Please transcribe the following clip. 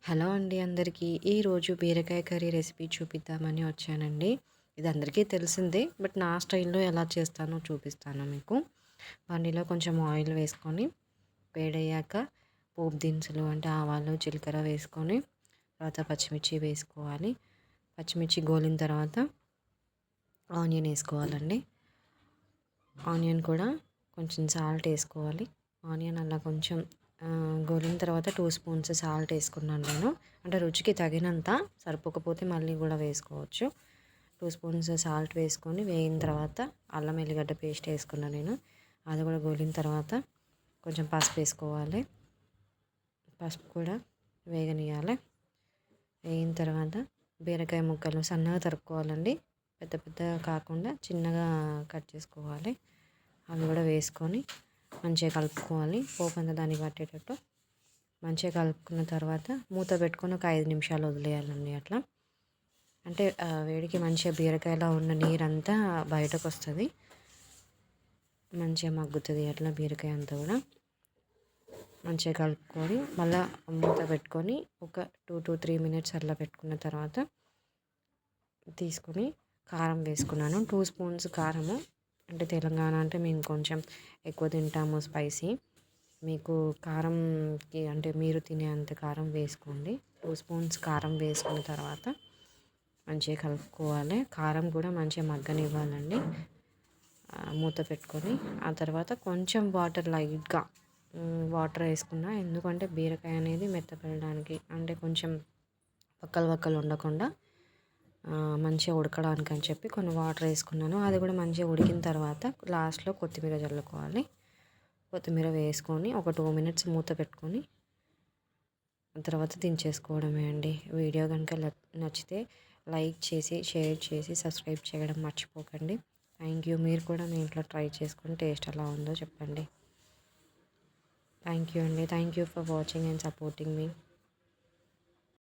Hello అండి అందరికీ. ఈరోజు బీరకాయ కర్రీ రెసిపీ చూపిద్దామని వచ్చానండి. ఇది అందరికీ తెలిసిందే. బట్ నా స్టైల్‌లో ఎలా చేస్తానో చూపిస్తాను మీకు. బండిలో కొంచెం ఆయిల్ వేసుకొని వేడయ్యాక పోపు దినుసులు అంటే ఆవాలు, జీలకర్ర వేసుకొని తర్వాత పచ్చిమిర్చి వేసుకోవాలి. పచ్చిమిర్చి గోలిన తర్వాత ఆనియన్ వేసుకోవాలండి. ఆనియన్ కూడా కొంచెం సాల్ట్ వేసుకోవాలి. ఆనియన్ అలా కొంచెం గోలిన తర్వాత 2 స్పూన్స్ సాల్ట్ వేసుకున్నాను నేను. అంటే రుచికి తగినంత, సరిపోకపోతే మళ్ళీ కూడా వేసుకోవచ్చు. 2 స్పూన్స్ సాల్ట్ వేసుకొని వేగిన తర్వాత అల్లం ఎల్లిగడ్డ పేస్ట్ వేసుకున్నాను నేను. అది కూడా గోలిన తర్వాత కొంచెం పసుపు వేసుకోవాలి. పసుపు కూడా వేగనియాలి. వేగిన తర్వాత బీరకాయ ముక్కలు సన్నగా తరుక్కోవాలండి. పెద్ద పెద్దగా కాకుండా చిన్నగా కట్ చేసుకోవాలి. అవి కూడా వేసుకొని మంచిగా కలుపుకోవాలి. పోపు అంతా దానికి పట్టేటట్టు మంచిగా కలుపుకున్న తర్వాత మూత పెట్టుకొని ఒక 5 నిమిషాలు వదిలేయాలండి. అట్లా అంటే వేడికి మంచిగా బీరకాయలో ఉన్న నీరంతా బయటకు వస్తుంది. మంచిగా మగ్గుతుంది అట్లా బీరకాయ అంతా కూడా. మంచిగా కలుపుకొని మళ్ళీ మూత పెట్టుకొని ఒక 2 to 3 మినిట్స్ అట్లా పెట్టుకున్న తర్వాత తీసుకొని కారం వేసుకున్నాను. 2 స్పూన్స్ కారము. అంటే తెలంగాణ అంటే మేము కొంచెం ఎక్కువ తింటాము స్పైసీ. మీకు కారంకి అంటే మీరు తినే అంత కారం వేసుకోండి. 2 స్పూన్స్ కారం వేసుకున్న తర్వాత మంచిగా కలుపుకోవాలి. కారం కూడా మంచిగా మగ్గనివ్వాలండి. మూత పెట్టుకొని ఆ తర్వాత కొంచెం వాటర్ లైట్గా వాటర్ వేసుకున్నా, ఎందుకంటే బీరకాయ అనేది మెత్తపడడానికి, అంటే కొంచెం వక్కలు ఉండకుండా మంచిగా ఉడకడానికి అని చెప్పి కొన్ని వాటర్ వేసుకున్నాను. అది కూడా మంచిగా ఉడికిన తర్వాత లాస్ట్లో కొత్తిమీర చల్లుకోవాలి. కొత్తిమీర వేసుకొని ఒక 2 మినిట్స్ మూత పెట్టుకొని తర్వాత దించేసుకోవడమే అండి. వీడియో కనుక నచ్చితే లైక్ చేసి, షేర్ చేసి, సబ్స్క్రైబ్ చేయడం మర్చిపోకండి. Thank you. మీరు కూడా మీ ఇంట్లో ట్రై చేసుకొని టేస్ట్ ఎలా ఉందో చెప్పండి. థ్యాంక్ యూ అండి. Thank you for watching and supporting me.